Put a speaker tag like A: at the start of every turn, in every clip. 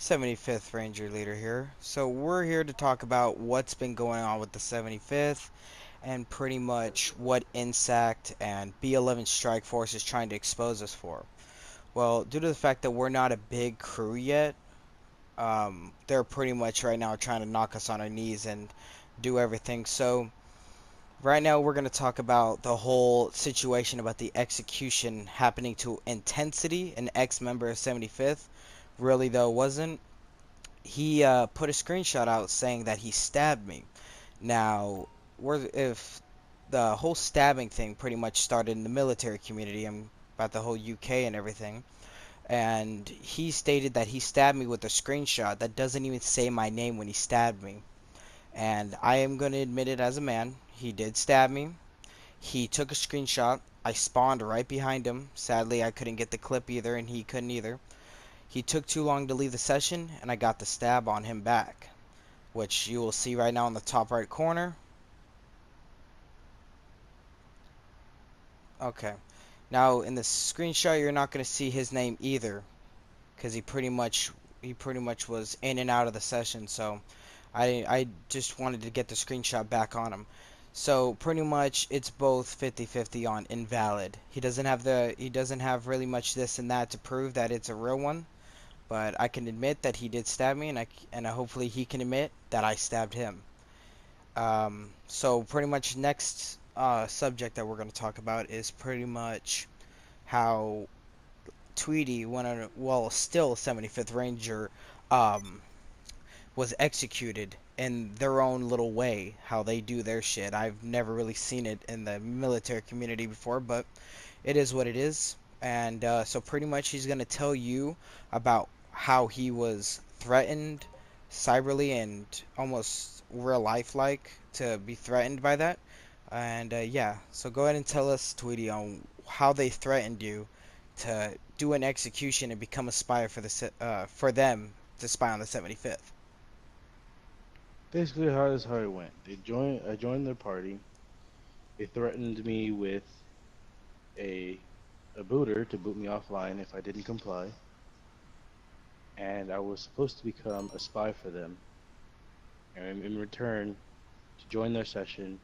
A: 75th Ranger Leader here. So we're here to talk about what's been going on with the 75th and pretty much what INSACT and B11 Strike Force is trying to expose us for. Well, due to the fact that we're not a big crew yet, they're pretty much right now trying to knock us on our knees and do everything. So right now we're going to talk about the whole situation about the execution happening to Intensity, an ex-member of 75th. Really though wasn't. He put a screenshot out saying that he stabbed me. Now, if the whole stabbing thing pretty much started in the military community, about the whole UK and everything, and he stated that he stabbed me with a screenshot that doesn't even say my name when he stabbed me. And I am going to admit it as a man. He did stab me. He took a screenshot. I spawned right behind him. Sadly, I couldn't get the clip either, and he couldn't either. He took too long to leave the session, and I got the stab on him back, which you will see right now in the top right corner. Okay. Now, in the screenshot, you're not going to see his name either, because he pretty much was in and out of the session, so I just wanted to get the screenshot back on him. So pretty much it's both 50-50 on invalid. He doesn't have really much this and that to prove that it's a real one. But I can admit that he did stab me, and hopefully he can admit that I stabbed him. So pretty much next subject that we're going to talk about is pretty much how Tweety, still 75th Ranger, um, was executed in their own little way, how they do their shit. I've never really seen it in the military community before, but it is what it is. And so pretty much he's going to tell you about how he was threatened cyberly and almost real life like to be threatened by that. And yeah, so go ahead and tell us, Tweety, on how they threatened you to do an execution and become a spy for them to spy on the 75th.
B: Basically, how it went. I joined their party. They threatened me with a a booter to boot me offline if I didn't comply, and I was supposed to become a spy for them, and in return, to join their session,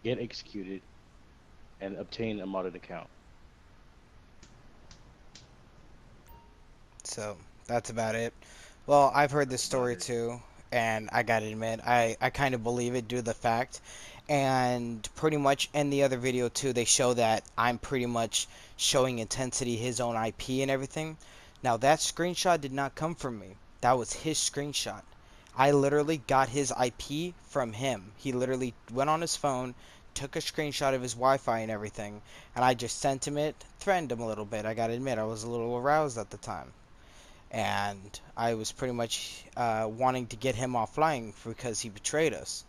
B: get executed, and obtain a modded account.
A: So that's about it. Well, I've heard this
B: That's about
A: story
B: it.
A: too, and I gotta admit, I kind of believe it due to the fact. And pretty much in the other video too, they show that I'm pretty much showing Intensity his own IP and everything. Now, that screenshot did not come from me. That was his screenshot. I literally got his IP from him. He literally went on his phone, took a screenshot of his Wi-Fi and everything, and I just sent him it, threatened him a little bit. I gotta admit, I was a little aroused at the time, and I was pretty much wanting to get him offline because he betrayed us.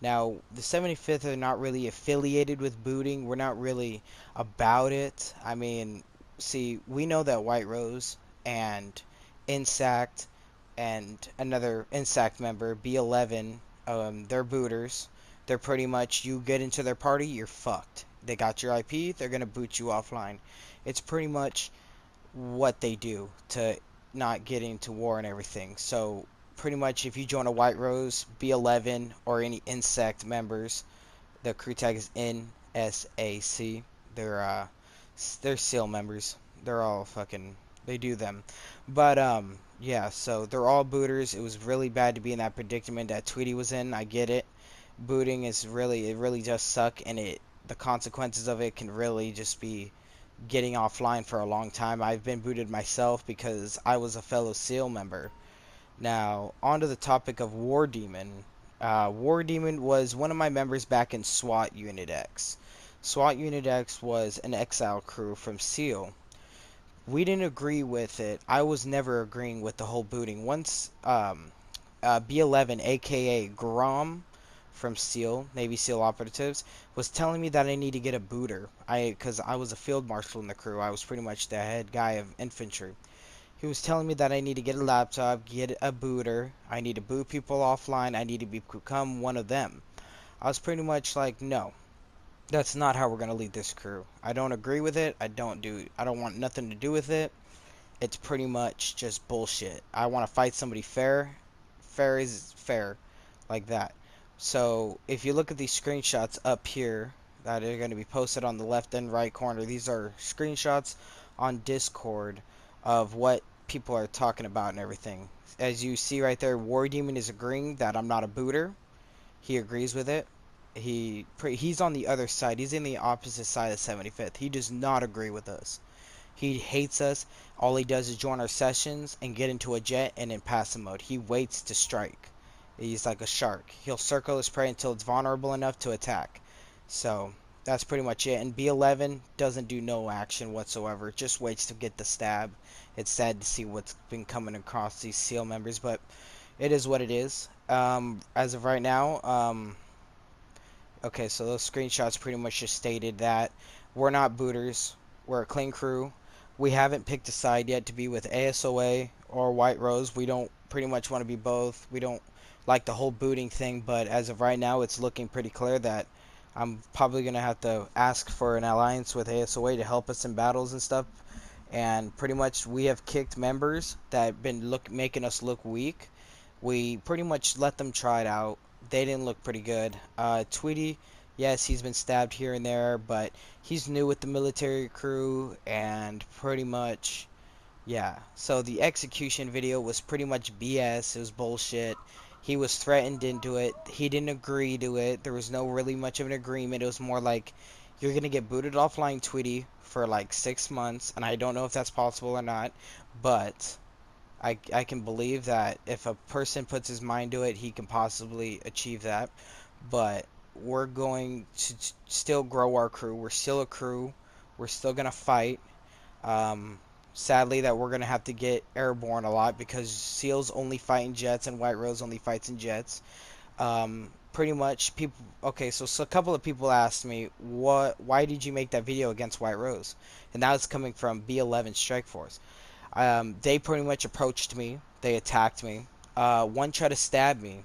A: Now, the 75th are not really affiliated with booting. We're not really about it. I mean, see, we know that White Rose and Insact and another Insact member, B11, they're booters. They're pretty much, you get into their party, you're fucked. They got your IP, they're gonna boot you offline. It's pretty much what they do to not get into war and everything. So pretty much if you join a White Rose, B11, or any Insect members, the crew tag is NSAC. They're they're SEAL members. They're all fucking, they do them. But yeah, so they're all booters. It was really bad to be in that predicament that Tweety was in. I get it. Booting is really, it really does suck, and the consequences of it can really just be getting offline for a long time. I've been booted myself because I was a fellow SEAL member. Now, on to the topic of War Demon. War Demon was one of my members back in SWAT Unit X. SWAT Unit X was an exile crew from SEAL. We didn't agree with it. I was never agreeing with the whole booting. Once B11, aka Grom from SEAL, Navy SEAL operatives, was telling me that I need to get a booter. Because I was a field marshal in the crew. I was pretty much the head guy of infantry. He was telling me that I need to get a laptop, get a booter. I need to boot people offline. I need to become one of them. I was pretty much like, no, that's not how we're gonna lead this crew. I don't agree with it. I don't want nothing to do with it. it's pretty much just bullshit. I want to fight somebody fair. Fair is fair, like that. So if you look at these screenshots up here that are going to be posted on the left and right corner, these are screenshots on Discord of what people are talking about and everything. As you see right there, War Demon is agreeing that I'm not a booter. He agrees with it. He's on the other side. He's in the opposite side of 75th. He does not agree with us. He hates us. All he does is join our sessions and get into a jet and in passive mode. He waits to strike. He's like a shark. He'll circle his prey until it's vulnerable enough to attack. So that's pretty much it. And B11 doesn't do no action whatsoever. Just waits to get the stab. It's sad to see what's been coming across these SEAL members, but it is what it is. As of right now, okay, so those screenshots pretty much just stated that we're not booters. We're a clean crew. We haven't picked a side yet to be with ASOA or White Rose. We don't pretty much want to be both. We don't like the whole booting thing, but as of right now, it's looking pretty clear that I'm probably going to have to ask for an alliance with ASOA to help us in battles and stuff. And pretty much we have kicked members that have been making us look weak. We pretty much let them try it out. They didn't look pretty good. Tweety, yes, he's been stabbed here and there, but he's new with the military crew, and pretty much, yeah. So the execution video was pretty much BS. It was bullshit. He was threatened into it. He didn't agree to it. There was no really much of an agreement. It was more like, you're gonna get booted offline, Tweety, for like 6 months, and I don't know if that's possible or not, but I can believe that if a person puts his mind to it, he can possibly achieve that. But we're going to still grow our crew. We're still a crew. We're still going to fight. Sadly, that we're going to have to get airborne a lot because SEALs only fight in jets and White Rose only fights in jets. Pretty much people. Okay, so a couple of people asked me, why did you make that video against White Rose? And that was coming from B11 Strike Force. They pretty much approached me. They attacked me. One tried to stab me,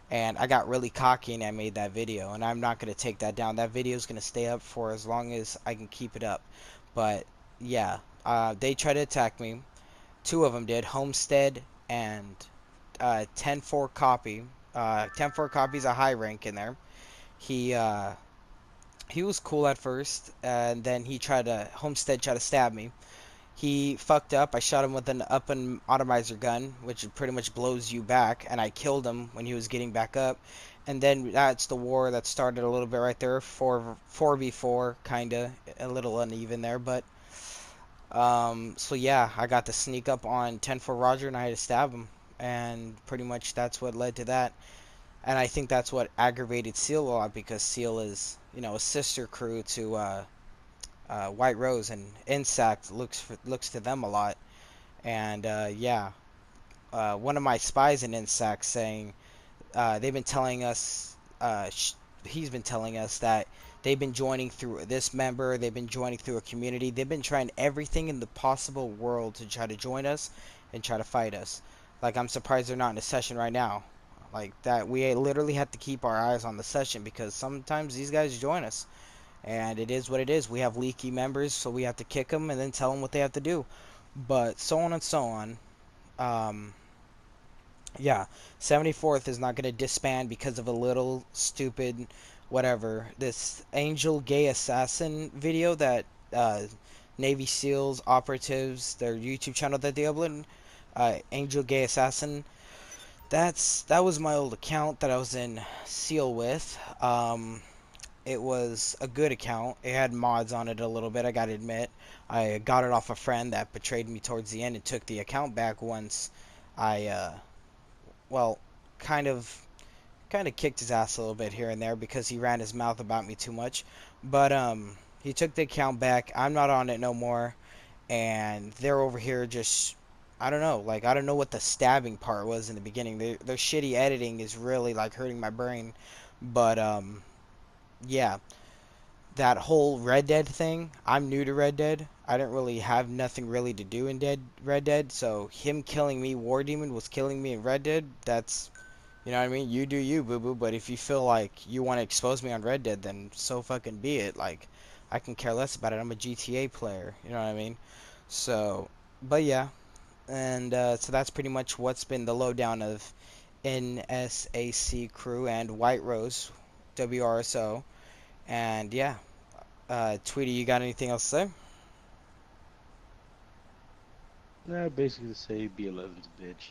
A: and I got really cocky and I made that video. And I'm not gonna take that down. That video is gonna stay up for as long as I can keep it up. But yeah, they tried to attack me. Two of them did. Homestead and 10-4 copy. 10-4 copy's a high rank in there. He uh, he was cool at first, and then Homestead tried to stab me. He fucked up. I shot him with an up and atomizer gun, which pretty much blows you back, and I killed him when he was getting back up. And then that's the war that started a little bit right there, 4v4, kinda a little uneven there, but so yeah, I got to sneak up on 10 for Roger, and I had to stab him, and pretty much that's what led to that. And I think that's what aggravated Seal a lot because Seal is, a sister crew to White Rose, and Insect looks to them a lot. And yeah, one of my spies in Insect saying they've been telling us, he's been telling us that they've been joining through this member, they've been joining through a community, they've been trying everything in the possible world to try to join us and try to fight us. Like, I'm surprised they're not in a session right now. Like that, we literally have to keep our eyes on the session because sometimes these guys join us. And it is what it is. We have leaky members, so we have to kick them and then tell them what they have to do. But so on and so on. Yeah, 74th is not going to disband because of a little stupid whatever. This Angel Gay Assassin video that Navy SEALs operatives, their YouTube channel that they upload, Angel Gay Assassin. That was my old account that I was in SEAL with. It was a good account. It had mods on it a little bit, I gotta admit. I got it off a friend that betrayed me towards the end and took the account back once I, well, kind of kicked his ass a little bit here and there because he ran his mouth about me too much. But, he took the account back. I'm not on it no more. And they're over here just, I don't know, like, I don't know what the stabbing part was in the beginning. Their shitty editing is really, like, hurting my brain. But, yeah, that whole Red Dead thing, I'm new to Red Dead. I didn't really have nothing really to do in Red Dead, so him killing me, War Demon was killing me in Red Dead, that's, you know what I mean? You do you, boo-boo, but if you feel like you want to expose me on Red Dead, then so fucking be it. Like, I can care less about it. I'm a GTA player, you know what I mean? So, but yeah, and so that's pretty much what's been the lowdown of NSAC crew and White Rose, WRSO, and yeah, Tweety, you got anything else to say?
B: Nah, basically to say B11's a bitch.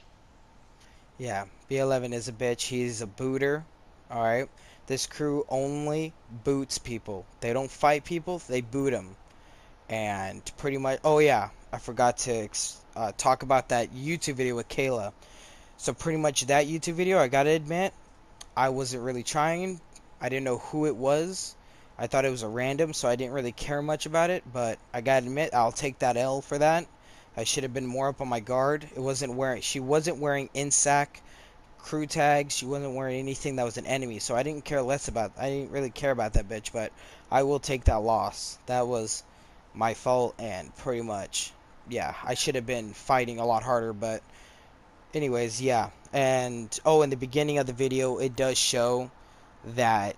A: Yeah, B11 is a bitch. He's a booter. All right. This crew only boots people. They don't fight people. They boot them. And pretty much. Oh yeah, I forgot to talk about that YouTube video with Kayla. So pretty much that YouTube video, I gotta admit, I wasn't really trying. I didn't know who it was. I thought it was a random, so I didn't really care much about it. But I gotta admit, I'll take that L for that. I should have been more up on my guard. It wasn't wearing. She wasn't wearing INSAC crew tags. She wasn't wearing anything that was an enemy, so I didn't care less about. I didn't really care about that bitch, but I will take that loss. That was my fault, and pretty much, yeah, I should have been fighting a lot harder. But anyways, yeah. And oh, in the beginning of the video, it does show that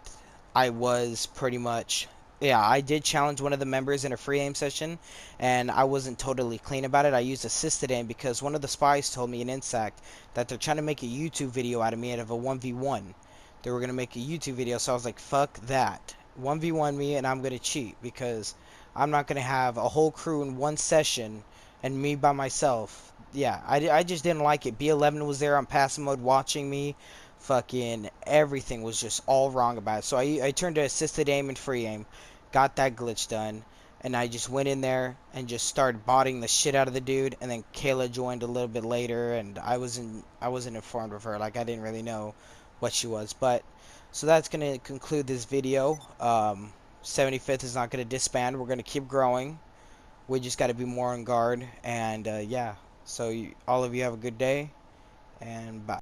A: I was pretty much, yeah, I did challenge one of the members in a free aim session, and I wasn't totally clean about it. I used assisted aim because one of the spies told me in INSAC that they're trying to make a YouTube video out of me out of a 1v1. They were going to make a YouTube video, so I was like, fuck that. 1v1 me, and I'm going to cheat because I'm not going to have a whole crew in one session and me by myself. Yeah, I just didn't like it. B11 was there on passive mode watching me. Fucking everything was just all wrong about it. So I turned to assisted aim and free aim, got that glitch done, and I just went in there and just started botting the shit out of the dude. And then Kayla joined a little bit later, and I wasn't informed of her. Like I didn't really know what she was. But so that's gonna conclude this video. 75th is not gonna disband. We're gonna keep growing. We just got to be more on guard. And yeah. So all of you have a good day, and bye.